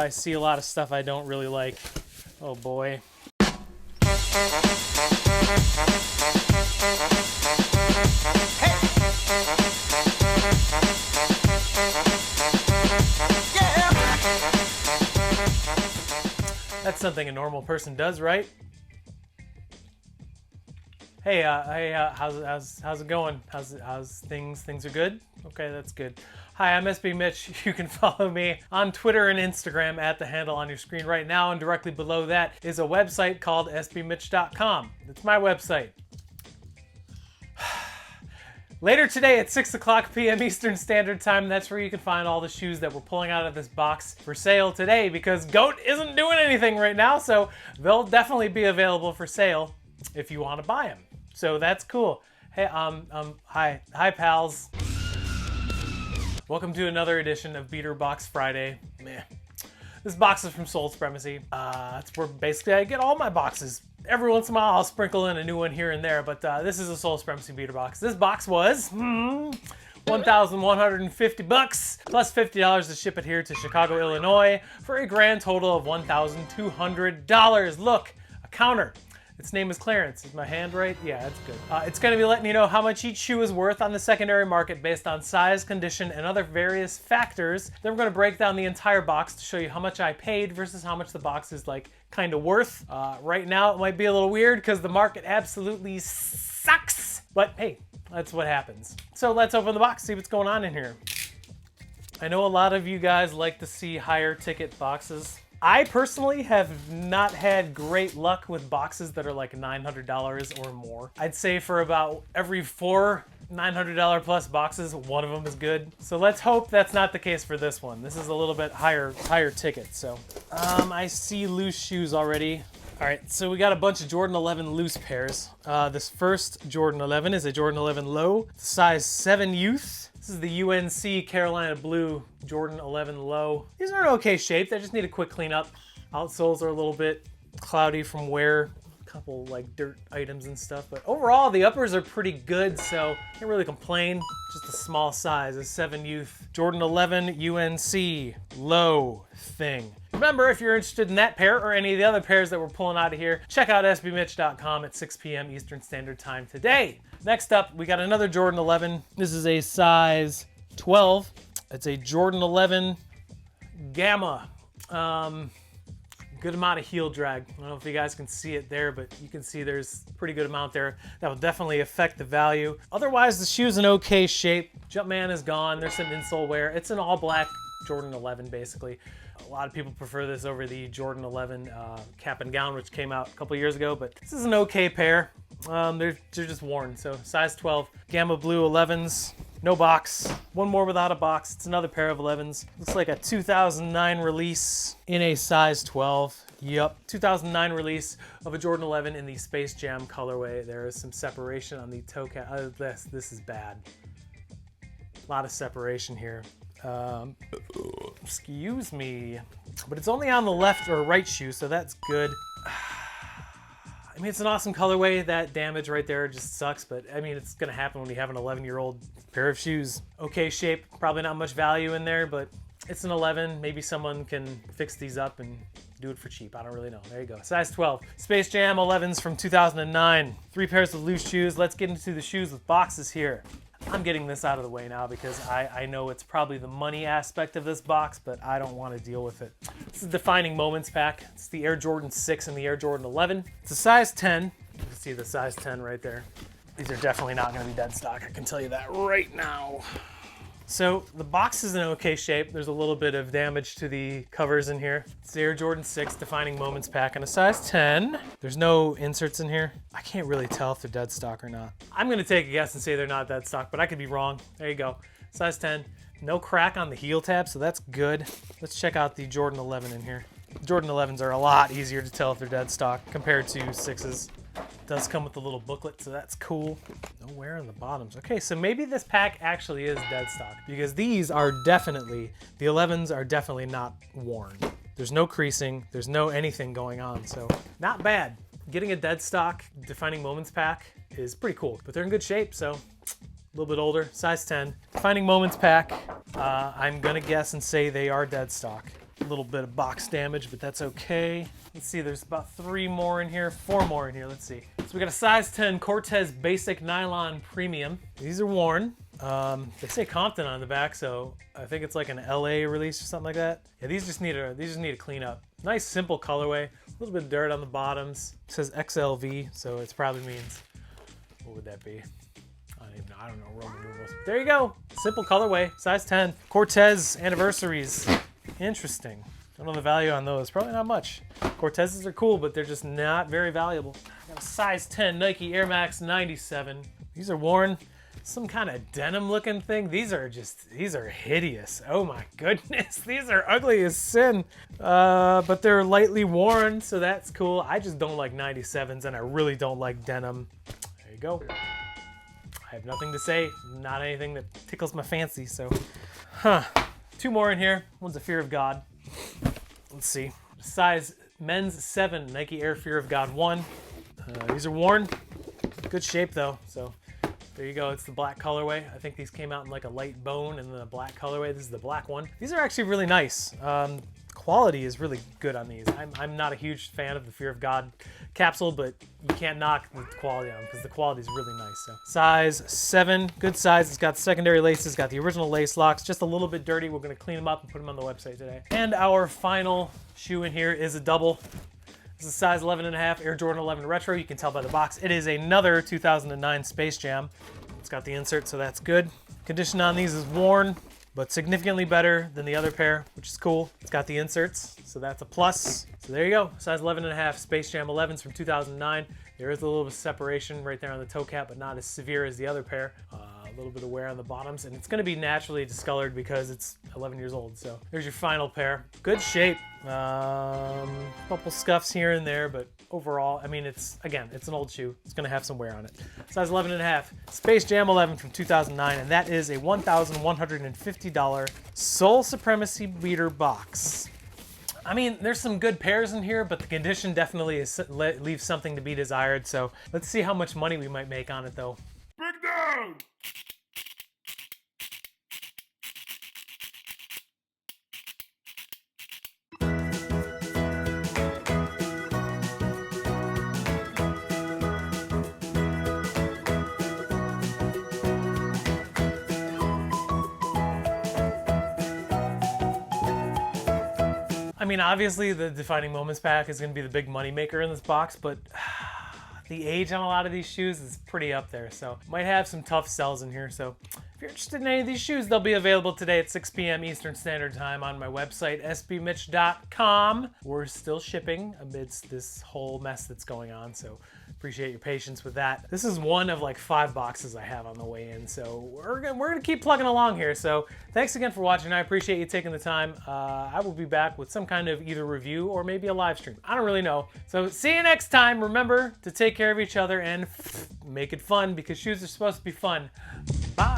I see a lot of stuff I don't really like. Oh boy. That's something a normal person does, right? Hey, how's it going? How's things? Things are good? Okay, that's good. Hi, I'm SB Mitch. You can follow me on Twitter and Instagram at the handle on your screen right now, and directly below that is a website called sbmitch.com. It's my website. Later today at 6 o'clock p.m. Eastern Standard Time, that's where you can find all the shoes that we're pulling out of this box for sale today, because GOAT isn't doing anything right now, so they'll definitely be available for sale if you want to buy them. So that's cool. Hey, hi pals. Welcome to another edition of Beater Box Friday. Meh. This box is from Supremacy. That's where basically I get all my boxes. Every once in a while I'll sprinkle in a new one here and there, but this is a Supremacy Beater box. This box was $1,150 plus $50 to ship it here to Chicago, Illinois, for a grand total of $1,200. Look, a counter. Its name is Clarence. Is my hand right? Yeah, that's good. It's going to be letting you know how much each shoe is worth on the secondary market based on size, condition, and other various factors. Then we're going to break down the entire box to show you how much I paid versus how much the box is like kind of worth. Right now it might be a little weird because the market absolutely sucks. But hey, that's what happens. So let's open the box, see what's going on in here. I know a lot of you guys like to see higher ticket boxes. I personally have not had great luck with boxes that are like $900 or more. I'd say for about every 4 $900 plus boxes, one of them is good. So let's hope that's not the case for this one. This is a little bit higher ticket. So I see loose shoes already. All right, so we got a bunch of Jordan 11 loose pairs. This first Jordan 11 is a Jordan 11 low, size 7 youth. This is the UNC Carolina Blue Jordan 11 low. These are in okay shape. They just need a quick cleanup. Outsoles are a little bit cloudy from wear. A couple like dirt items and stuff. But overall, the uppers are pretty good, so can't really complain. Just a small size, a 7 youth Jordan 11 UNC low thing. Remember, if you're interested in that pair or any of the other pairs that we're pulling out of here, check out sbmitch.com at 6 p.m. Eastern Standard Time today. Next up, we got another Jordan 11. This is a size 12. It's a Jordan 11 Gamma. Good amount of heel drag. I don't know if you guys can see it there, but you can see there's a pretty good amount there. That will definitely affect the value. Otherwise, the shoe's in okay shape. Jumpman is gone. There's some insole wear. It's an all black Jordan 11, basically. A lot of people prefer this over the Jordan 11 cap and gown, which came out a couple years ago, but this is an okay pair. They're just worn, so size 12. Gamma Blue 11s, no box. One more without a box. It's another pair of 11s. Looks like a 2009 release in a size 12. Yup, 2009 release of a Jordan 11 in the Space Jam colorway. There is some separation on the toe cap. This is bad. A lot of separation here. Excuse me, but it's only on the left or right shoe, so that's good. I mean, it's an awesome colorway. That damage right there just sucks, but I mean, it's gonna happen when you have an 11-year-old pair of shoes. Okay shape, probably not much value in there, but it's an 11. Maybe someone can fix these up and do it for cheap. I don't really know. There you go. Size 12. Space Jam 11s from 2009. 3 pairs of loose shoes. Let's get into the shoes with boxes here. I'm getting this out of the way now because I know it's probably the money aspect of this box, but I don't want to deal with it. This is Defining Moments pack. It's the Air Jordan 6 and the Air Jordan 11. It's a size 10. You can see the size 10 right there. These are definitely not going to be dead stock. I can tell you that right now. So the box is in okay shape. There's a little bit of damage to the covers in here. It's the Air Jordan 6 Defining Moments pack in a size 10. There's no inserts in here. I can't really tell if they're dead stock or not. I'm gonna take a guess and say they're not dead stock, but I could be wrong. There you go. Size 10. No crack on the heel tab, so that's good. Let's check out the Jordan 11 in here. Jordan 11s are a lot easier to tell if they're dead stock compared to 6s. It does come with a little booklet, so that's cool. No wear on the bottoms. Okay, so maybe this pack actually is dead stock because these are definitely, the 11s are definitely not worn. There's no creasing, there's no anything going on, so not bad. Getting a dead stock Defining Moments pack is pretty cool, but they're in good shape, so a little bit older, size 10. Defining Moments pack, I'm gonna guess and say they are dead stock. A little bit of box damage, but that's okay. Let's see, there's about 3 more in here, 4 more in here, let's see. So we got a size 10 Cortez Basic Nylon Premium. These are worn. They say Compton on the back, so I think it's like an LA release or something like that. Yeah, these just need a clean up. Nice simple colorway, a little bit of dirt on the bottoms. It says XLV, so it probably means, what would that be? I don't know, Roman numerals. There you go, simple colorway, size 10. Cortez anniversaries, interesting. Don't know the value on those, probably not much. Cortezes are cool, but they're just not very valuable. I got a size 10 Nike Air Max 97. These are worn. Some kind of denim looking thing. These are hideous. Oh my goodness. These are ugly as sin. But they're lightly worn, so that's cool. I just don't like 97s and I really don't like denim. There you go. I have nothing to say. Not anything that tickles my fancy, so. 2 more in here. One's a Fear of God. Let's see. Size men's 7 Nike Air Fear of God 1. These are worn. Good shape though, so. There you go, it's the black colorway. I think these came out in like a light bone and then a black colorway. This is the black one. These are actually really nice. Quality is really good on these. I'm not a huge fan of the Fear of God capsule, but you can't knock the quality on them because the quality is really nice. So. Size 7, good size. It's got secondary laces, got the original lace locks, just a little bit dirty. We're gonna clean them up and put them on the website today. And our final shoe in here is a double. This is size 11.5 Air Jordan 11 Retro. You can tell by the box. It is another 2009 Space Jam. It's got the insert, so that's good. Condition on these is worn, but significantly better than the other pair, which is cool. It's got the inserts, so that's a plus. So there you go, size 11.5 Space Jam 11s from 2009. There is a little bit of separation right there on the toe cap, but not as severe as the other pair. A little bit of wear on the bottoms, and it's going to be naturally discolored because it's 11 years old. So there's your final pair. Good shape. Couple scuffs here and there, but overall, I mean, it's an old shoe. It's going to have some wear on it. Size 11.5 Space Jam 11 from 2009, and that is a $1,150 Sole Supremacy beater box. I mean, there's some good pairs in here, but the condition definitely leaves something to be desired. So let's see how much money we might make on it, though. Big down! I mean, obviously the Defining Moments pack is going to be the big money maker in this box, but the age on a lot of these shoes is pretty up there, so might have some tough sells in here. So if you're interested in any of these shoes, they'll be available today at 6 p.m. Eastern Standard Time on my website, sbmitch.com. We're still shipping amidst this whole mess that's going on, so appreciate your patience with that. This is one of like 5 boxes I have on the way in, so we're gonna keep plugging along here. So thanks again for watching. I appreciate you taking the time. I will be back with some kind of either review or maybe a live stream. I don't really know. So see you next time. Remember to take care of each other and make it fun, because shoes are supposed to be fun. Bye.